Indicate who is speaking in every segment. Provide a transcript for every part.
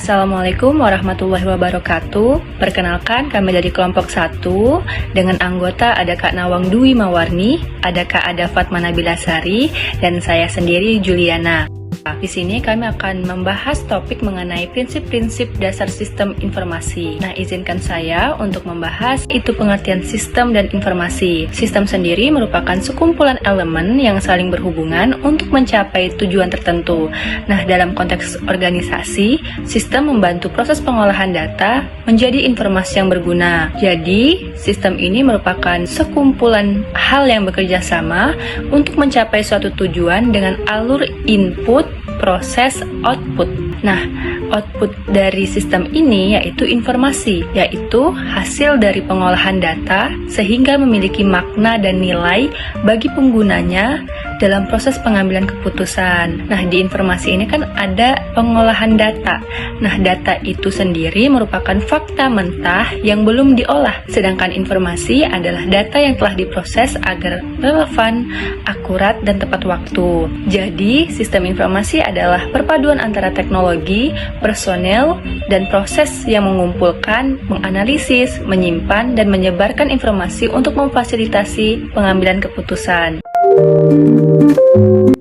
Speaker 1: Assalamualaikum warahmatullahi wabarakatuh. Perkenalkan, kami dari kelompok 1 dengan anggota ada Kak Nawang Dwi Mawarni, ada Kak Ada Fatma Nabila Sari, dan saya sendiri Juliana. Di sini kami akan membahas topik mengenai prinsip-prinsip dasar sistem informasi. Nah, izinkan saya untuk membahas itu pengertian sistem dan informasi. Sistem sendiri merupakan sekumpulan elemen yang saling berhubungan untuk mencapai tujuan tertentu. Nah, dalam konteks organisasi, sistem membantu proses pengolahan data menjadi informasi yang berguna. Jadi, sistem ini merupakan sekumpulan hal yang bekerja sama untuk mencapai suatu tujuan dengan alur input, proses, output. Nah, output dari sistem ini yaitu informasi, yaitu hasil dari pengolahan data sehingga memiliki makna dan nilai bagi penggunanya dalam proses pengambilan keputusan. Nah, di informasi ini kan ada pengolahan data. Nah, data itu sendiri merupakan fakta mentah yang belum diolah, sedangkan informasi adalah data yang telah diproses agar relevan, akurat, dan tepat waktu. Jadi, sistem informasi adalah perpaduan antara teknologi, personel, dan proses yang mengumpulkan, menganalisis, menyimpan, dan menyebarkan informasi untuk memfasilitasi pengambilan keputusan.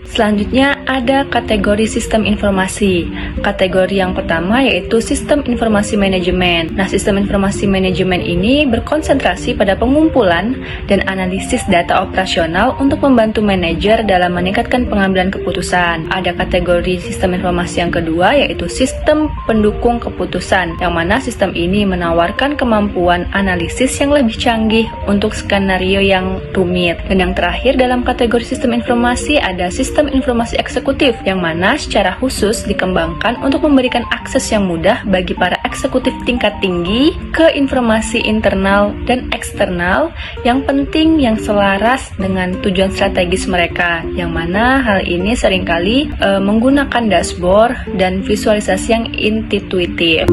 Speaker 1: Selanjutnya ada kategori sistem informasi. Kategori yang pertama yaitu sistem informasi manajemen. Nah, sistem informasi manajemen ini berkonsentrasi pada pengumpulan dan analisis data operasional untuk membantu manajer dalam meningkatkan pengambilan keputusan. Ada kategori sistem informasi yang kedua yaitu sistem pendukung keputusan, yang mana sistem ini menawarkan kemampuan analisis yang lebih canggih untuk skenario yang rumit. Dan yang terakhir dalam kategori sistem informasi ada sistem informasi eksekutif, yang mana secara khusus dikembangkan untuk memberikan akses yang mudah bagi para eksekutif tingkat tinggi ke informasi internal dan eksternal yang penting yang selaras dengan tujuan strategis mereka, yang mana hal ini seringkali menggunakan dashboard dan visualisasi yang intuitif.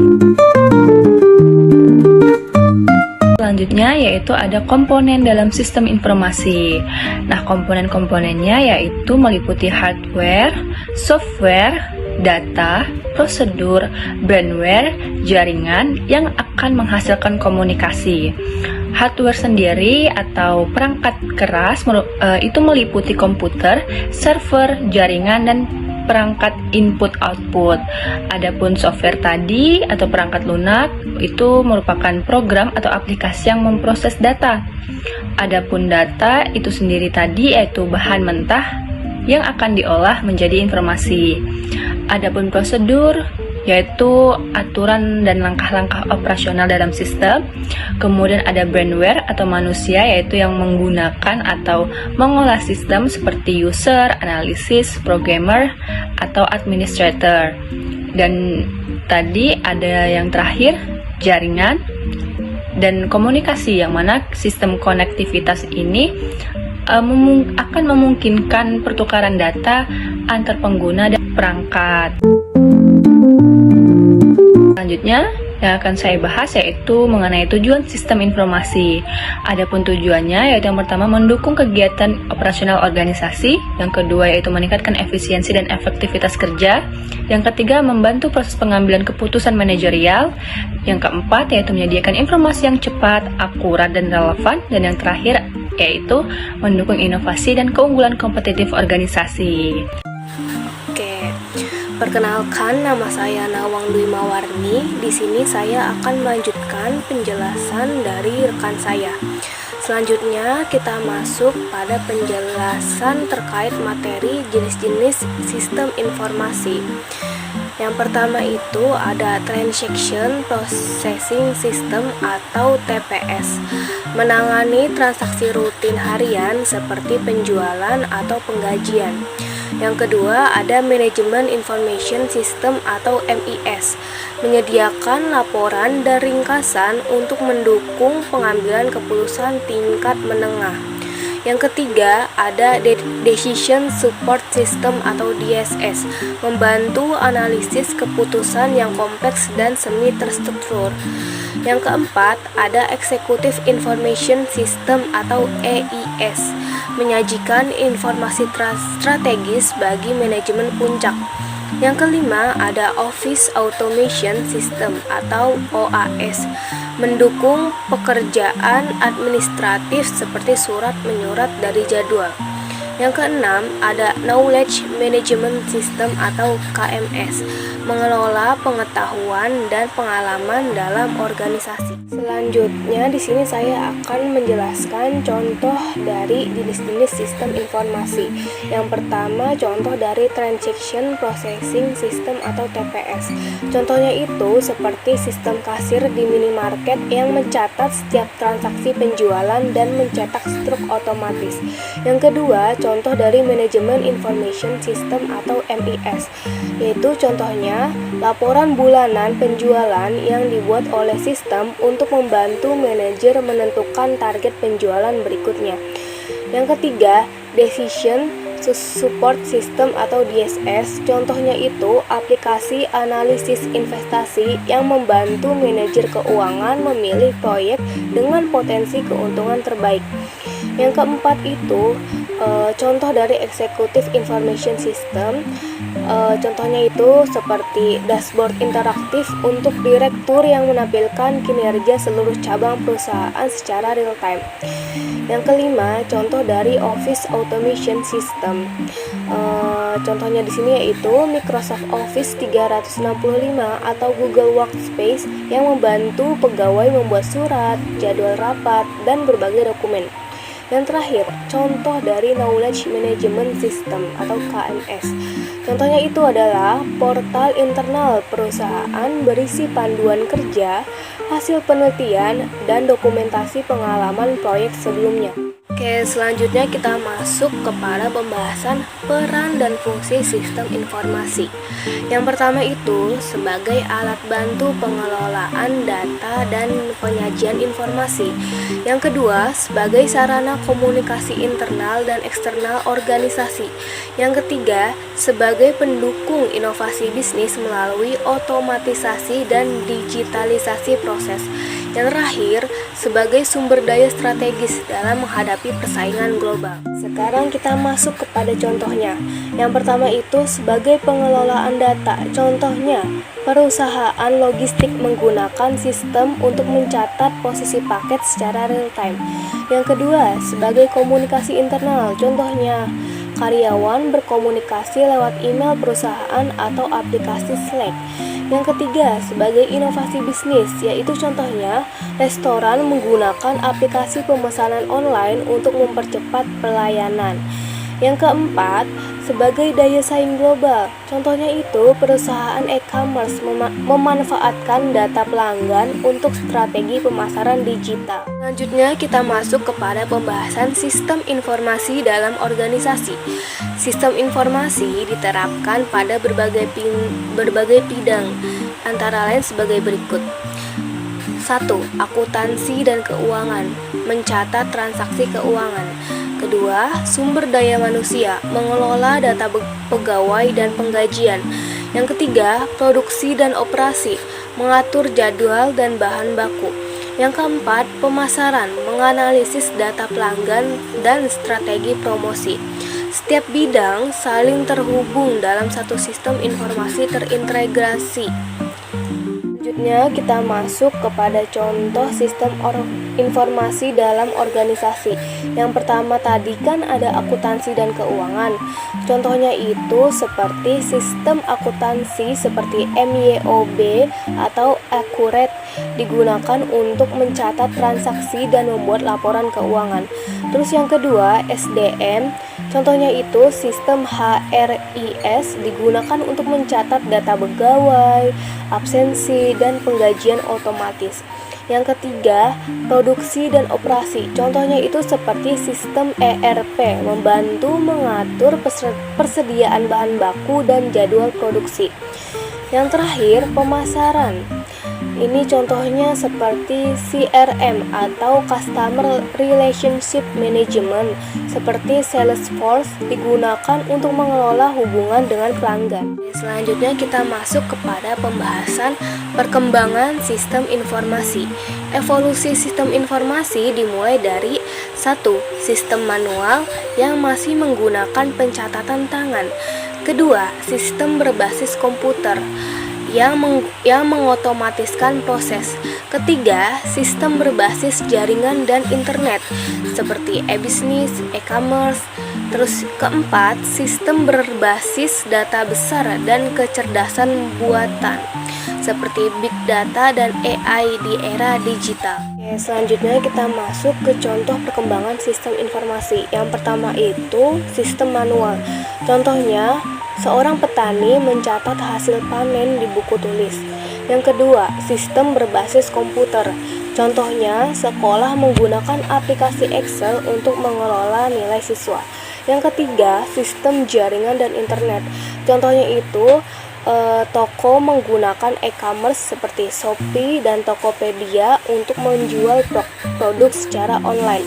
Speaker 1: Selanjutnya yaitu ada komponen dalam sistem informasi. Nah, komponen-komponennya yaitu meliputi hardware, software, data, prosedur, brandware, jaringan yang akan menghasilkan komunikasi. Hardware sendiri atau perangkat keras itu meliputi komputer, server, jaringan, dan perangkat input-output. Adapun software tadi atau perangkat lunak itu merupakan program atau aplikasi yang memproses data. Adapun data itu sendiri tadi yaitu bahan mentah yang akan diolah menjadi informasi. Adapun prosedur yaitu aturan dan langkah-langkah operasional dalam sistem. Kemudian ada brandware atau manusia, yaitu yang menggunakan atau mengolah sistem seperti user, analisis, programmer, atau administrator. Dan tadi ada yang terakhir, jaringan dan komunikasi, yang mana sistem konektivitas ini akan memungkinkan pertukaran data antar pengguna dan perangkat. Selanjutnya yang akan saya bahas yaitu mengenai tujuan sistem informasi. Adapun tujuannya yaitu yang pertama mendukung kegiatan operasional organisasi, yang kedua yaitu meningkatkan efisiensi dan efektivitas kerja, yang ketiga membantu proses pengambilan keputusan manajerial, yang keempat yaitu menyediakan informasi yang cepat, akurat, dan relevan, dan yang terakhir yaitu mendukung inovasi dan keunggulan kompetitif organisasi.
Speaker 2: Perkenalkan, nama saya Nawang Dwi Mawarni. Di sini saya akan melanjutkan penjelasan dari rekan saya. Selanjutnya kita masuk pada penjelasan terkait materi jenis-jenis sistem informasi. Yang pertama itu ada Transaction Processing System atau TPS, menangani transaksi rutin harian seperti penjualan atau penggajian. Yang kedua ada Management Information System atau MIS, menyediakan laporan dan ringkasan untuk mendukung pengambilan keputusan tingkat menengah. Yang ketiga ada Decision Support System atau DSS, membantu analisis keputusan yang kompleks dan semi terstruktur. Yang keempat ada Executive Information System atau EIS, menyajikan informasi strategis bagi manajemen puncak. Yang kelima ada Office Automation System atau OAS, mendukung pekerjaan administratif seperti surat menyurat dari jadwal. Yang keenam ada Knowledge Management System atau KMS, mengelola pengetahuan dan pengalaman dalam organisasi. Selanjutnya di sini saya akan menjelaskan contoh dari jenis-jenis sistem informasi. Yang pertama contoh dari Transaction Processing System atau TPS. Contohnya itu seperti sistem kasir di minimarket yang mencatat setiap transaksi penjualan dan mencetak struk otomatis. Yang kedua contoh dari Management Information System atau MIS, yaitu contohnya laporan bulanan penjualan yang dibuat oleh sistem untuk membantu manajer menentukan target penjualan berikutnya. Yang ketiga, Decision Support System atau DSS, contohnya itu aplikasi analisis investasi yang membantu manajer keuangan memilih proyek dengan potensi keuntungan terbaik. Yang keempat itu contoh dari Executive Information System, contohnya itu seperti dashboard interaktif untuk direktur yang menampilkan kinerja seluruh cabang perusahaan secara real time. Yang kelima, contoh dari Office Automation System, contohnya di sini yaitu Microsoft Office 365 atau Google Workspace yang membantu pegawai membuat surat, jadwal rapat, dan berbagai dokumen. Yang terakhir, contoh dari Knowledge Management System atau KMS. Contohnya itu adalah portal internal perusahaan berisi panduan kerja, hasil penelitian, dan dokumentasi pengalaman proyek sebelumnya. Oke, selanjutnya kita masuk kepada pembahasan peran dan fungsi sistem informasi. Yang pertama itu sebagai alat bantu pengelolaan data dan penyajian informasi. Yang kedua, sebagai sarana komunikasi internal dan eksternal organisasi. Yang ketiga, sebagai pendukung inovasi bisnis melalui otomatisasi dan digitalisasi proses. Yang terakhir, sebagai sumber daya strategis dalam menghadapi persaingan global. Sekarang kita masuk kepada contohnya. Yang pertama itu sebagai pengelolaan data. Contohnya, perusahaan logistik menggunakan sistem untuk mencatat posisi paket secara real time. Yang kedua, sebagai komunikasi internal. Contohnya, karyawan berkomunikasi lewat email perusahaan atau aplikasi Slack. Yang ketiga, sebagai inovasi bisnis, yaitu contohnya restoran menggunakan aplikasi pemesanan online untuk mempercepat pelayanan. Yang keempat, sebagai daya saing global. Contohnya itu perusahaan e-commerce memanfaatkan data pelanggan untuk strategi pemasaran digital. Selanjutnya kita masuk kepada pembahasan sistem informasi dalam organisasi. Sistem informasi diterapkan pada berbagai bidang, antara lain sebagai berikut. 1. Akuntansi dan keuangan, mencatat transaksi keuangan. Kedua, sumber daya manusia, mengelola data pegawai dan penggajian. Yang ketiga, produksi dan operasi, mengatur jadwal dan bahan baku. Yang keempat, pemasaran, menganalisis data pelanggan dan strategi promosi. Setiap bidang saling terhubung dalam satu sistem informasi terintegrasi. Selanjutnya kita masuk kepada contoh sistem informasi dalam organisasi. Yang pertama tadi kan ada akuntansi dan keuangan. Contohnya itu seperti sistem akuntansi seperti MYOB atau Accurate digunakan untuk mencatat transaksi dan membuat laporan keuangan. Terus yang kedua SDM, contohnya itu sistem HRIS digunakan untuk mencatat data pegawai, absensi, dan penggajian otomatis. Yang ketiga, produksi dan operasi. Contohnya itu seperti sistem ERP, membantu mengatur persediaan bahan baku dan jadwal produksi. Yang terakhir, pemasaran. Ini contohnya seperti CRM atau Customer Relationship Management, seperti Salesforce digunakan untuk mengelola hubungan dengan pelanggan. Selanjutnya kita masuk kepada pembahasan perkembangan sistem informasi. Evolusi sistem informasi dimulai dari 1. Sistem manual yang masih menggunakan pencatatan tangan. Kedua, sistem berbasis komputer yang mengotomatiskan proses. Ketiga, sistem berbasis jaringan dan internet seperti e-bisnis, e-commerce. Terus keempat, sistem berbasis data besar dan kecerdasan buatan seperti big data dan AI di era digital. Oke, selanjutnya kita masuk ke contoh perkembangan sistem informasi. Yang pertama itu sistem manual. Contohnya, seorang petani mencatat hasil panen di buku tulis. Yang kedua, sistem berbasis komputer. Contohnya, sekolah menggunakan aplikasi Excel untuk mengelola nilai siswa. Yang ketiga, sistem jaringan dan internet. Contohnya itu, toko menggunakan e-commerce seperti Shopee dan Tokopedia untuk menjual produk secara online.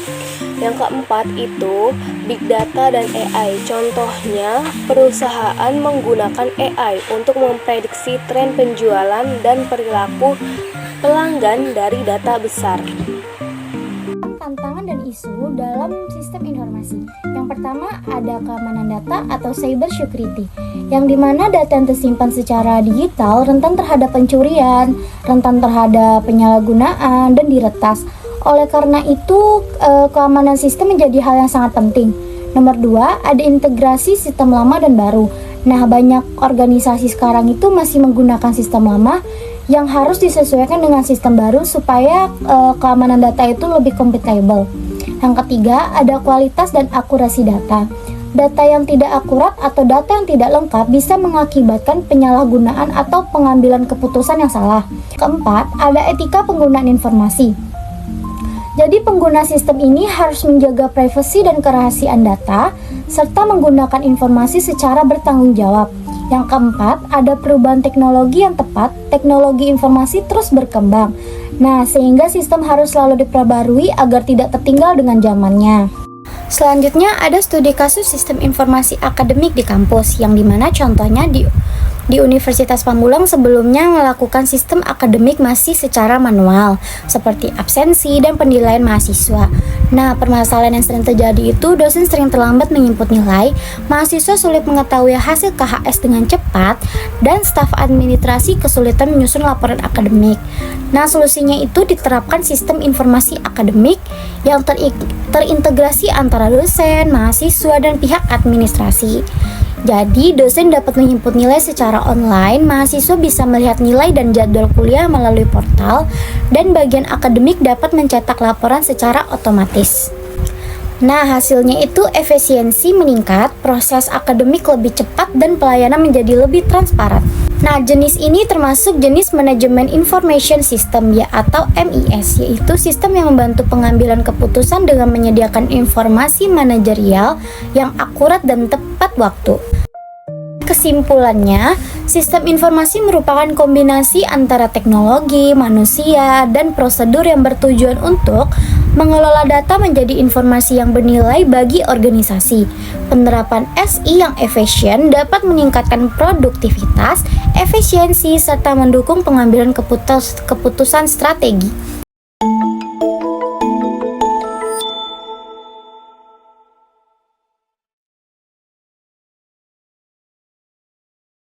Speaker 2: Yang keempat itu big data dan AI. Contohnya, perusahaan menggunakan AI untuk memprediksi tren penjualan dan perilaku pelanggan dari data besar.
Speaker 3: Tantangan dan isu dalam sistem informasi. Yang pertama ada keamanan data atau cyber security, yang dimana data yang tersimpan secara digital rentan terhadap pencurian, rentan terhadap penyalahgunaan, dan diretas. Oleh karena itu, keamanan sistem menjadi hal yang sangat penting. Nomor 2, ada integrasi sistem lama dan baru. Nah, banyak organisasi sekarang itu masih menggunakan sistem lama yang harus disesuaikan dengan sistem baru supaya keamanan data itu lebih compatible. Yang ketiga, ada kualitas dan akurasi data. Data yang tidak akurat atau data yang tidak lengkap bisa mengakibatkan penyalahgunaan atau pengambilan keputusan yang salah. Keempat, ada etika penggunaan informasi. Jadi pengguna sistem ini harus menjaga privasi dan kerahasiaan data, serta menggunakan informasi secara bertanggung jawab. Yang keempat, ada perubahan teknologi yang tepat. Teknologi informasi terus berkembang. Nah, sehingga sistem harus selalu diperbarui agar tidak tertinggal dengan zamannya. Selanjutnya ada studi kasus sistem informasi akademik di kampus, yang dimana contohnya di Universitas Pamulang sebelumnya melakukan sistem akademik masih secara manual, seperti absensi dan penilaian mahasiswa. Nah, permasalahan yang sering terjadi itu dosen sering terlambat menginput nilai, mahasiswa sulit mengetahui hasil KHS dengan cepat, dan staf administrasi kesulitan menyusun laporan akademik. Nah, solusinya itu diterapkan sistem informasi akademik yang terintegrasi antara dosen, mahasiswa, dan pihak administrasi. Jadi, dosen dapat menginput nilai secara online, mahasiswa bisa melihat nilai dan jadwal kuliah melalui portal, dan bagian akademik dapat mencetak laporan secara otomatis. Nah, hasilnya itu efisiensi meningkat, proses akademik lebih cepat, dan pelayanan menjadi lebih transparan. Nah, jenis ini termasuk jenis manajemen information system ya atau MIS, yaitu sistem yang membantu pengambilan keputusan dengan menyediakan informasi manajerial yang akurat dan tepat waktu. Kesimpulannya, sistem informasi merupakan kombinasi antara teknologi, manusia, dan prosedur yang bertujuan untuk mengelola data menjadi informasi yang bernilai bagi organisasi. Penerapan SI yang efisien dapat meningkatkan produktivitas, efisiensi, serta mendukung pengambilan keputusan strategi.